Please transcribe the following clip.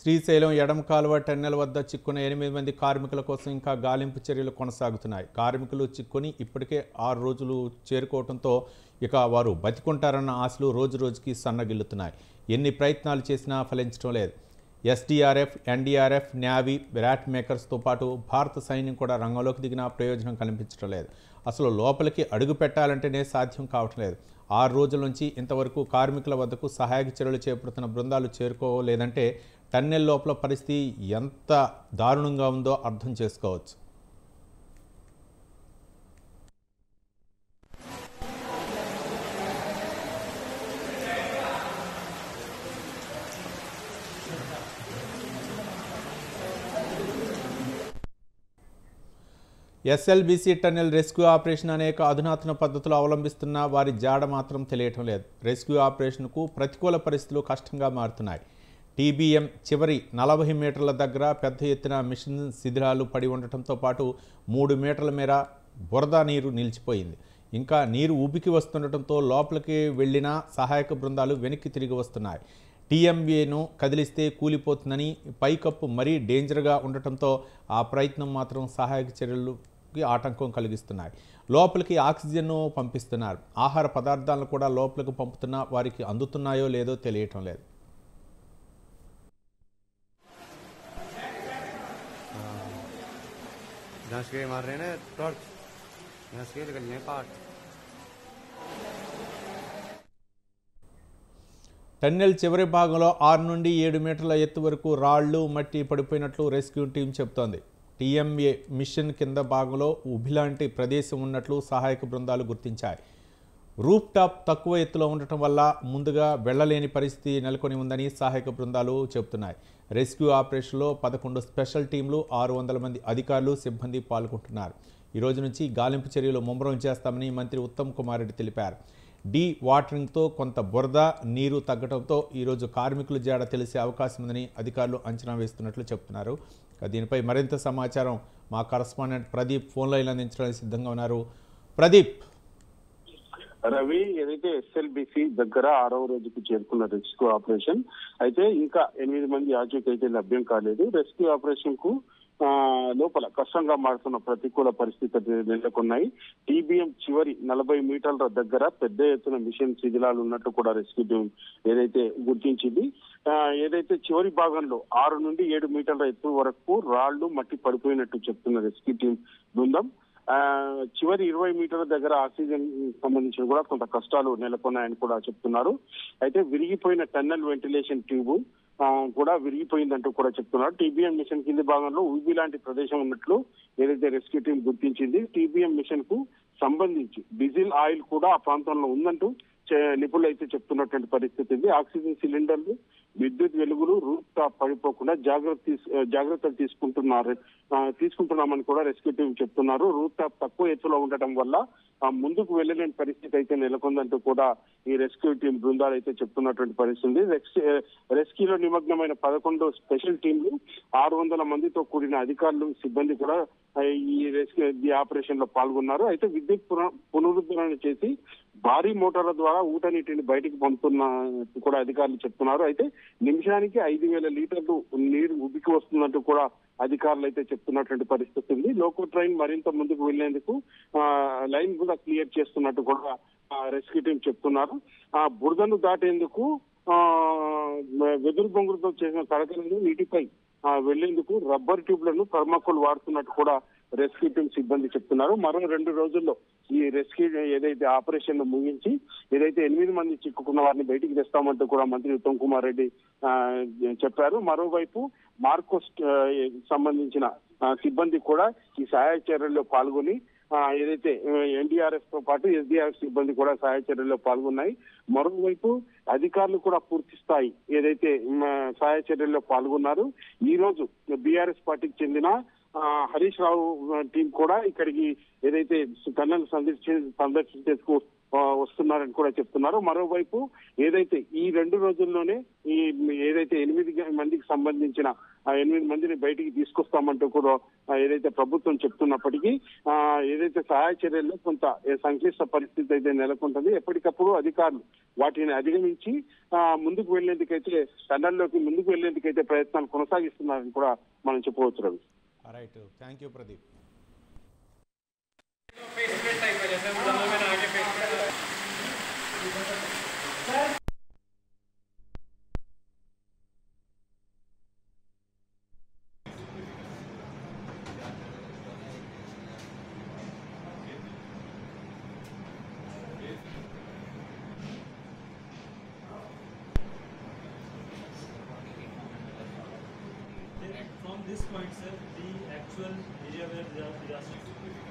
శ్రీశైలం ఎడమ కాలువ టన్నెల్ వద్ద చిక్కున్న 8 మంది కార్మికుల కోసం ఇంకా గాలింపు చర్యలు కొనసాగుతున్నాయి. కార్మికులు చిక్కుని ఇప్పటికే 6 రోజులు చేరుకోవడంతో ఇక వారు బతికుంటారన్న ఆశలు రోజురోజుకి సన్నగిల్లుతున్నాయి. ఎన్ని ప్రయత్నాలు చేసినా ఫలించడం లేదు. ఎస్డీఆర్ఎఫ్, ఎన్డీఆర్ఎఫ్, నేవీ, ర్యాట్ మేకర్స్తో పాటు భారత సైన్యం కూడా రంగంలోకి దిగినా ప్రయోజనం కనిపించడం లేదు. అసలు లోపలికి అడుగు పెట్టాలంటేనే సాధ్యం కావటం లేదు. 6 రోజుల నుంచి ఇంతవరకు కార్మికుల వద్దకు సహాయక చర్యలు చేపడుతున్న బృందాలు చేరుకోలేదంటే టన్నెల్ లోపల పరిస్థితి ఎంత దారుణంగా ఉందో అర్థం చేసుకోవచ్చు. ఎస్ఎల్బీసీ టన్నెల్ రెస్క్యూ ఆపరేషన్ అనేక అధునాతన పద్ధతులు అవలంబిస్తున్నా వారి జాడ మాత్రం తెలియటం లేదు. రెస్క్యూ ఆపరేషన్కు ప్రతికూల పరిస్థితులు కష్టంగా మారుతున్నాయి. టీబీఎం చివరి 40 మీటర్ల దగ్గర పెద్ద ఎత్తున మిషన్ శిథిలాలు పడి ఉండటంతో పాటు 3 మీటర్ల మేర బురద నీరు నిలిచిపోయింది. ఇంకా నీరు ఉబికి వస్తుండటంతో లోపలికి వెళ్లిన సహాయక బృందాలు వెనక్కి తిరిగి వస్తున్నాయి. టీఎంఏను కదిలిస్తే కూలిపోతుందని పైకప్పు మరీ డేంజర్గా ఉండటంతో ఆ ప్రయత్నం మాత్రం సహాయక చర్యలకి ఆటంకం కలిగిస్తున్నాయి. లోపలికి ఆక్సిజన్ను పంపిస్తున్నారు. ఆహార పదార్థాలను కూడా లోపలికి పంపుతున్నా వారికి అందుతున్నాయో లేదో తెలియటం లేదు. టన్నెల్ చివరి భాగంలో 6 నుండి 7 మీటర్ల ఎత్తు వరకు రాళ్లు, మట్టి పడిపోయినట్లు రెస్క్యూ టీం చెబుతోంది. టీఎంఏ మిషన్ కింద భాగంలో ఉభిలాంటి ప్రదేశం ఉన్నట్లు సహాయక బృందాలు గుర్తించాయి. రూఫ్ టాప్ తక్కువ ఎత్తులో ఉండటం వల్ల ముందుగా వెళ్లలేని పరిస్థితి నెలకొని ఉందని సహాయక బృందాలు చెబుతున్నాయి. రెస్క్యూ ఆపరేషన్లో 11 స్పెషల్ టీంలు, 600 మంది అధికారులు, సిబ్బంది పాల్గొంటున్నారు. ఈ రోజు నుంచి గాలింపు చర్యలు ముమ్మరం చేస్తామని మంత్రి ఉత్తమ్ కుమార్ రెడ్డి తెలిపారు. డీ వాటరింగ్తో కొంత బురద నీరు తగ్గడంతో ఈరోజు కార్మికుల జాడ తెలిసే అవకాశం ఉందని అధికారులు అంచనా వేస్తున్నట్లు చెబుతున్నారు. దీనిపై మరింత సమాచారం మా కరస్పాండెంట్ ప్రదీప్ ఫోన్ లైన్ అందించడానికి సిద్ధంగా ఉన్నారు. ప్రదీప్. రవి, ఏదైతే ఎస్ఎల్బిసి దగ్గర 6వ రోజుకు చేరుకున్న రెస్క్యూ ఆపరేషన్ అయితే ఇంకా 8 మంది ఆచూకీ అయితే లభ్యం కాలేదు. రెస్క్యూ ఆపరేషన్ కు లోపల కష్టంగా మారుతున్న ప్రతికూల పరిస్థితులు నెలకొన్నాయి. టీబీఎం చివరి 40 మీటర్ల దగ్గర పెద్ద ఎత్తున మిషన్ శిథిలాలు ఉన్నట్టు కూడా రెస్క్యూ టీం ఏదైతే గుర్తించింది. ఏదైతే చివరి భాగంలో 6 నుండి 7 మీటర్ల ఎత్తు వరకు రాళ్లు, మట్టి పడిపోయినట్టు చెప్తున్న రెస్క్యూ టీం బృందం చివరి 20 మీటర్ల దగ్గర ఆక్సిజన్ సంబంధించిన కూడా కొంత కష్టాలు నెలకొన్నాయని కూడా చెప్తున్నారు. అయితే విరిగిపోయిన టన్నెల్ వెంటిలేషన్ ట్యూబ్ కూడా విరిగిపోయిందంటూ కూడా చెప్తున్నారు. టీబీఎం మిషన్ కింది భాగంలో ఊబి లాంటి ప్రదేశం ఉన్నట్లు ఏదైతే రెస్క్యూ టీం గుర్తించింది. టీబీఎం మిషన్ కు సంబంధించి డీజిల్ ఆయిల్ కూడా ఆ ప్రాంతంలో ఉందంటూ నిపుణులు అయితే చెప్తున్నటువంటి పరిస్థితి ఉంది. ఆక్సిజన్ సిలిండర్లు, విద్యుత్ వెలుగులు రూఫ్ టాప్ పడిపోకుండా జాగ్రత్తలు తీసుకుంటున్నామని కూడా రెస్క్యూ టీం చెప్తున్నారు. రూఫ్ టాప్ తక్కువ ఎత్తులో ఉండటం వల్ల ముందుకు వెళ్ళలేని పరిస్థితి అయితే నెలకొందంటూ కూడా ఈ రెస్క్యూ టీం బృందాలు అయితే చెప్తున్నటువంటి పరిస్థితి. రెస్క్యూలో నిమగ్నమైన 11 స్పెషల్ టీంలు, 600 మందితో కూడిన అధికారులు, సిబ్బంది కూడా ఈ ఆపరేషన్ లో పాల్గొన్నారు. అయితే విద్యుత్ పునరుద్ధరణ చేసి భారీ మోటార్ల ద్వారా ఊటనీటిని బయటికి పంపుతున్నట్టు కూడా అధికారులు చెప్తున్నారు. అయితే నిమిషానికి 5,000 లీటర్లు నీరు ఉబికి వస్తున్నట్టు కూడా అధికారులు అయితే చెప్తున్నటువంటి పరిస్థితి ఉంది. లోకో ట్రైన్ మరింత ముందుకు వెళ్లేందుకు లైన్ కూడా క్లియర్ చేస్తున్నట్టు కూడా రెస్క్యూ టీం చెప్తున్నారు. బురదను దాటేందుకు వెదురు బొంగులతో చేసిన తరగతులను నీటిపై వెళ్లేందుకు రబ్బర్ ట్యూబ్లను థర్మాకోల్ వాడుతున్నట్టు కూడా రెస్క్యూ టీం సిబ్బంది చెప్తున్నారు. మరో 2 రోజుల్లో ఈ రెస్క్యూ ఏదైతే ఆపరేషన్ ముగించి ఏదైతే 8 మంది చిక్కుకున్న వారిని బయటికి తెస్తామంటూ కూడా మంత్రి ఉత్తమ్ కుమార్ రెడ్డి చెప్పారు. మరోవైపు మార్కోస్ సంబంధించిన సిబ్బంది కూడా ఈ సహాయ చర్యల్లో పాల్గొని ఏదైతే ఎన్డీఆర్ఎఫ్ తో పాటు ఎస్డీఆర్ఎఫ్ సిబ్బంది కూడా సహాయ చర్యల్లో పాల్గొన్నాయి. మరోవైపు అధికారులు కూడా పూర్తి స్థాయి ఏదైతే సహాయ చర్యల్లో పాల్గొన్నారు. ఈ రోజు బీఆర్ఎస్ పార్టీకి చెందిన హరీష్ రావు టీం కూడా ఇక్కడికి ఏదైతే టన్నెల్ సందర్శించేందుకు వస్తున్నారని కూడా చెప్తున్నారు. మరోవైపు ఏదైతే ఈ 2 రోజుల్లోనే ఈ ఏదైతే 8 మందికి సంబంధించిన 8 మందిని బయటికి తీసుకొస్తామంటూ కూడా ఏదైతే ప్రభుత్వం చెప్తున్నప్పటికీ ఏదైతే సహాయ చర్యల్లో కొంత సంక్లిష్ట పరిస్థితి అయితే నెలకొంటుంది. ఎప్పటికప్పుడు అధికారులు వాటిని అధిగమించి ముందుకు వెళ్లేందుకైతే టన్నల్లోకి ముందుకు వెళ్లేందుకైతే ప్రయత్నాలు కొనసాగిస్తున్నారని కూడా మనం చెప్పవచ్చు. Ravi, right, thank you Pradeep. From this point, sir, the actual area where disaster